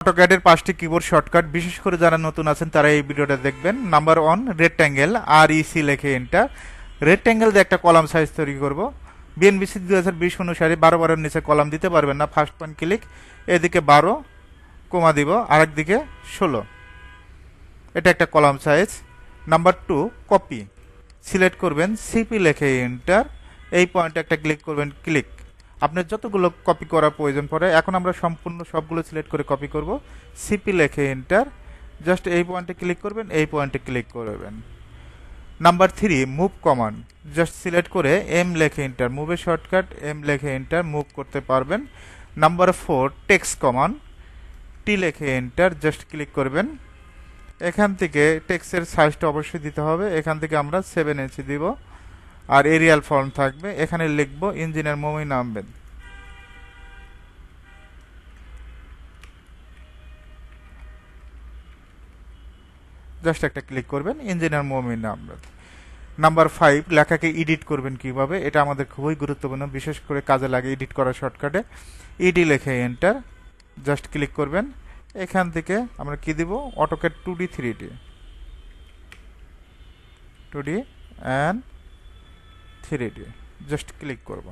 অটোক্যাডের 5টি keyboard shortcut, বিশেষ করে যারা নতুন আছেন তারা এই ভিডিওটা দেখবেন। নাম্বার 1, রেক্ট্যাঙ্গেল, REC লিখে এন্টার। রেক্ট্যাঙ্গেল দিয়ে একটা কলাম সাইজ তৈরি করব। বিএনবিসি 2020 অনুসারে 12 নিচে কলাম দিতে পারবেন না। ফার্স্ট পয়েন্ট ক্লিক, এদিকে 12 কমা দিব, আরেক দিকে 16। এটা একটা column size. Number 2, copy, select করবেন, সিপি লিখে এন্টার। এই পয়েন্টে একটা ক্লিক করবেন, ক্লিক। আপনার যতগুলো কপি করার প্রয়োজন পড়ে, এখন আমরা সম্পূর্ণ সবগুলো সিলেক্ট করে কপি করব। সিপি লিখে এন্টার। জাস্ট এই পয়েন্টে ক্লিক করবেন, এই পয়েন্টে ক্লিক করবেন। Number 3, move command, just select করে এম লিখে এন্টার। মুভের শর্টকাট এম লিখে এন্টার, মুভ করতে পারবেন। নাম্বার 4, টেক্সট কমান্ড, টি লিখে এন্টার, জাস্ট ক্লিক করবেন। এখান থেকে টেক্সটের সাইজটা অবশ্যই দিতে হবে। এখান থেকে আমরা 7 ইঞ্চি দিব, আর এরিয়াল ফন্ট থাকবে। এখানে লিখবো ইঞ্জিনিয়ার মমিন আহমেদ। জাস্ট একটা ক্লিক করবেন, ইঞ্জিনিয়ার মমিন আহমেদ। নাম্বার 5, লেখাকে এডিট করবেন কিভাবে, এটা আমাদের খুবই গুরুত্বপূর্ণ, বিশেষ করে কাজে লাগে এডিট করার শর্টকাটে। ইডি লেখে এন্টার, জাস্ট ক্লিক করবেন। এখান থেকে আমরা কি দিব, AutoCAD 2D 3D, 2D and 3D, just click করব।